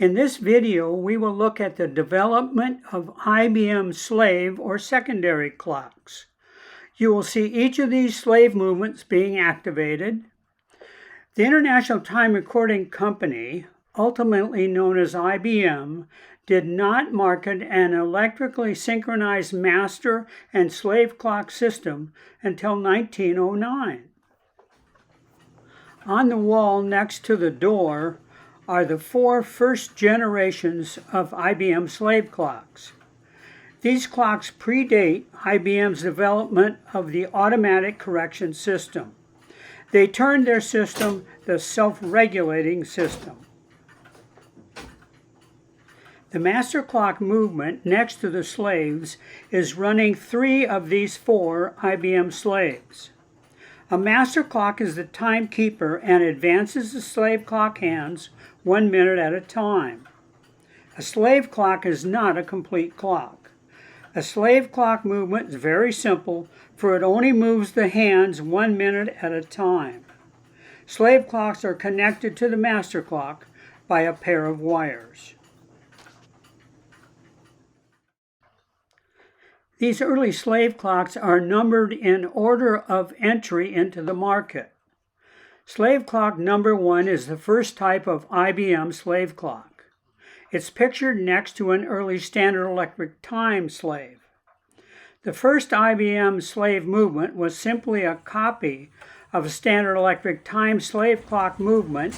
In this video, we will look at the development of IBM Slave or secondary clocks. You will see each of these slave movements being activated. The International Time Recording Company, ultimately known as IBM, did not market an electrically synchronized master and slave clock system until 1909. On the wall next to the door are the four first generations of IBM slave clocks. These clocks predate IBM's development of the automatic correction system. They turned their system the self-regulating system. The master clock movement next to the slaves is running 3 of these 4 IBM slaves. A master clock is the timekeeper and advances the slave clock hands 1 minute at a time. A slave clock is not a complete clock. A slave clock movement is very simple, for it only moves the hands 1 minute at a time. Slave clocks are connected to the master clock by a pair of wires. These early slave clocks are numbered in order of entry into the market. Slave clock number 1 is the first type of IBM slave clock. It's pictured next to an early Standard Electric time slave. The first IBM slave movement was simply a copy of a Standard Electric time slave clock movement.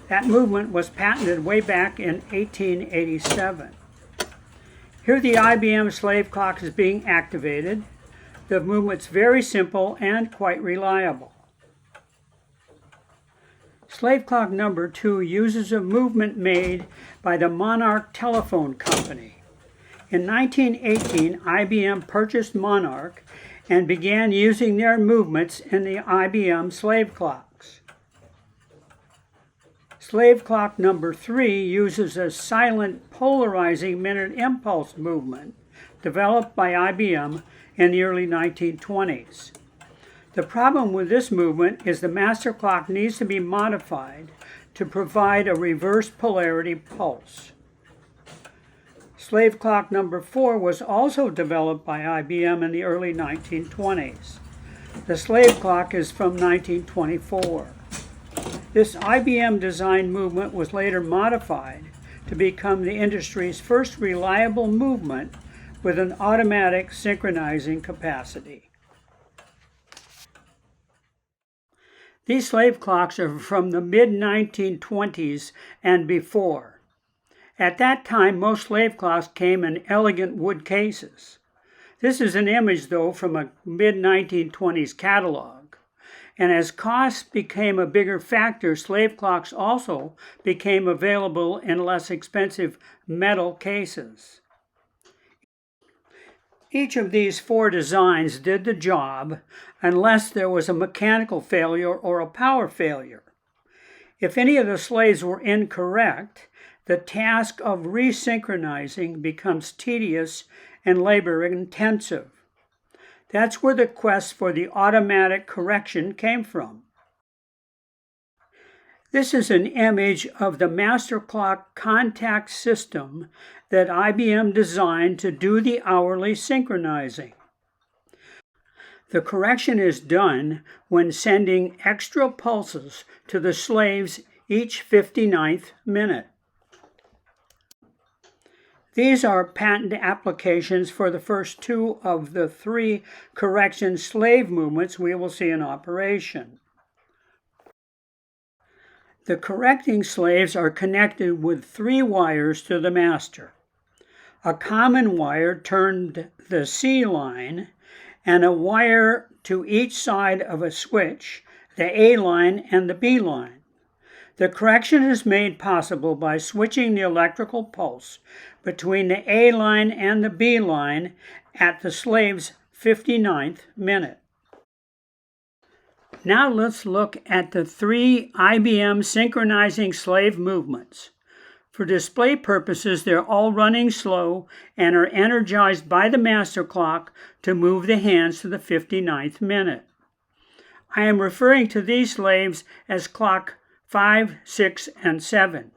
That movement was patented way back in 1887. Here the IBM slave clock is being activated. The movement's very simple and quite reliable. Slave clock number 2 uses a movement made by the Monarch Telephone Company. In 1918, IBM purchased Monarch and began using their movements in the IBM slave clocks. Slave clock number 3 uses a silent polarizing minute impulse movement developed by IBM in the early 1920s. The problem with this movement is the master clock needs to be modified to provide a reverse polarity pulse. Slave clock number 4 was also developed by IBM in the early 1920s. The slave clock is from 1924. This IBM-designed movement was later modified to become the industry's first reliable movement with an automatic synchronizing capacity. These slave clocks are from the mid-1920s and before. At that time, most slave clocks came in elegant wood cases. This is an image, though, from a mid-1920s catalog. And as costs became a bigger factor, slave clocks also became available in less expensive metal cases. Each of these 4 designs did the job unless there was a mechanical failure or a power failure. If any of the slaves were incorrect, the task of resynchronizing becomes tedious and labor-intensive. That's where the quest for the automatic correction came from. This is an image of the master clock contact system that IBM designed to do the hourly synchronizing. The correction is done when sending extra pulses to the slaves each 59th minute. These are patent applications for the first 2 of the 3 correction slave movements we will see in operation. The correcting slaves are connected with 3 wires to the master. A common wire termed the C line, and a wire to each side of a switch, the A line and the B line. The correction is made possible by switching the electrical pulse between the A line and the B line at the slave's 59th minute. Now let's look at the 3 IBM synchronizing slave movements. For display purposes, they're all running slow and are energized by the master clock to move the hands to the 59th minute. I am referring to these slaves as clock 5, 6, and 7.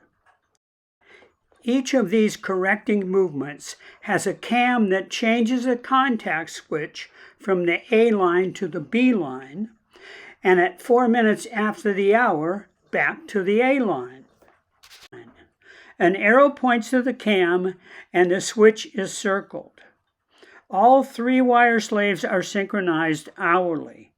Each of these correcting movements has a cam that changes a contact switch from the A line to the B line, and at 4 minutes after the hour, back to the A line. An arrow points to the cam, and the switch is circled. All 3 wire slaves are synchronized hourly.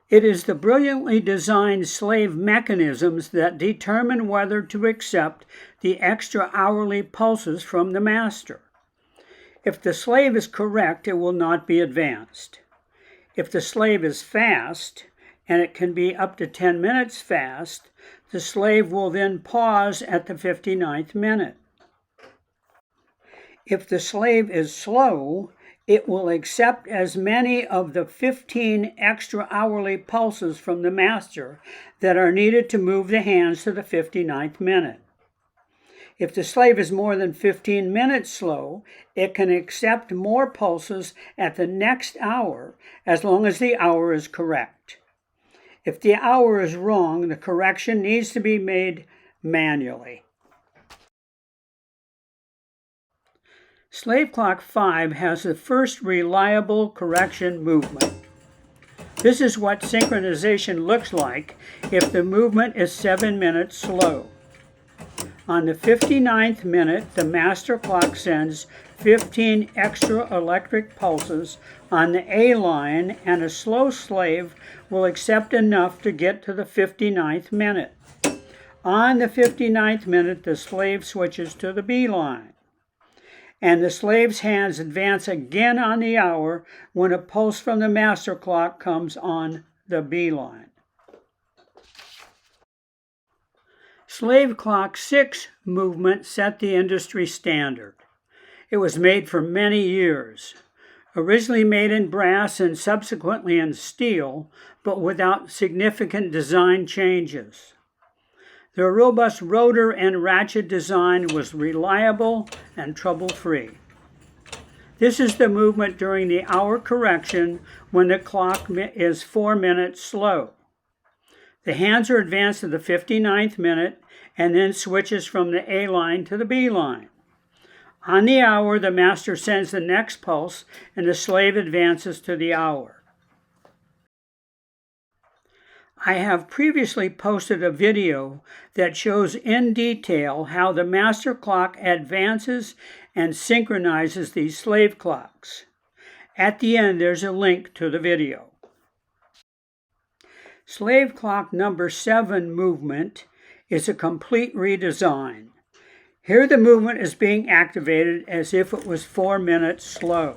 It is the brilliantly designed slave mechanisms that determine whether to accept the extra hourly pulses from the master. If the slave is correct, it will not be advanced. If the slave is fast, and it can be up to 10 minutes fast, the slave will then pause at the 59th minute. If the slave is slow, it will accept as many of the 15 extra hourly pulses from the master that are needed to move the hands to the 59th minute. If the slave is more than 15 minutes slow, it can accept more pulses at the next hour as long as the hour is correct. If the hour is wrong, the correction needs to be made manually. Slave clock 5 has the first reliable correction movement. This is what synchronization looks like if the movement is 7 minutes slow. On the 59th minute, the master clock sends 15 extra electric pulses on the A line, and a slow slave will accept enough to get to the 59th minute. On the 59th minute, the slave switches to the B line, and the slave's hands advance again on the hour when a pulse from the master clock comes on the B line. Slave clock 6 movement set the industry standard. It was made for many years. Originally made in brass and subsequently in steel, but without significant design changes. The robust rotor and ratchet design was reliable and trouble-free. This is the movement during the hour correction when the clock is 4 minutes slow. The hands are advanced to the 59th minute and then switches from the A line to the B line. On the hour, the master sends the next pulse and the slave advances to the hour. I have previously posted a video that shows in detail how the master clock advances and synchronizes these slave clocks. At the end, there's a link to the video. Slave clock number 7 movement is a complete redesign. Here the movement is being activated as if it was 4 minutes slow.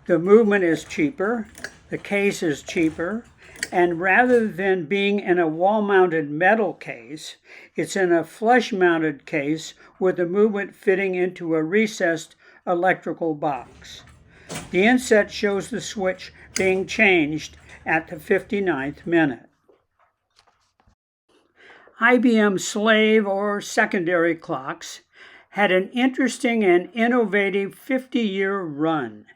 The movement is cheaper, the case is cheaper, and rather than being in a wall-mounted metal case, it's in a flush-mounted case with the movement fitting into a recessed electrical box. The inset shows the switch being changed at the 59th minute. IBM Slave, or secondary clocks, had an interesting and innovative 50-year run.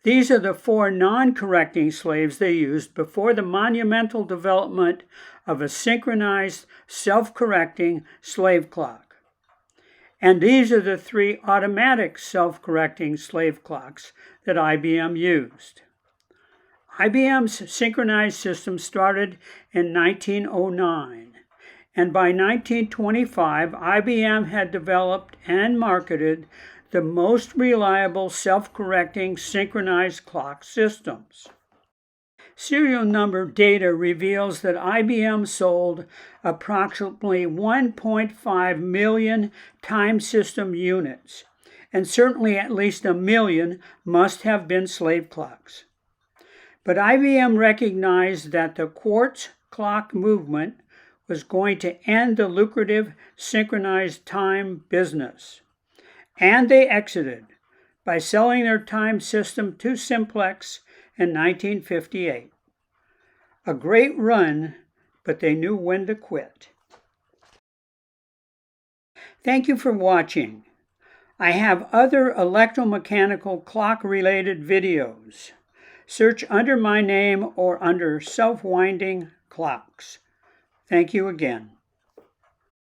These are the 4 non-correcting slaves they used before the monumental development of a synchronized, self-correcting slave clock. And these are the 3 automatic self-correcting slave clocks that IBM used. IBM's synchronized system started in 1909. And by 1925, IBM had developed and marketed the most reliable self-correcting synchronized clock systems. Serial number data reveals that IBM sold approximately 1.5 million time system units, and certainly at least 1 million must have been slave clocks. But IBM recognized that the quartz clock movement was going to end the lucrative synchronized time business. And they exited by selling their time system to Simplex in 1958. A great run, but they knew when to quit. Thank you for watching. I have other electromechanical clock-related videos. Search under my name or under self-winding clocks. Thank you again.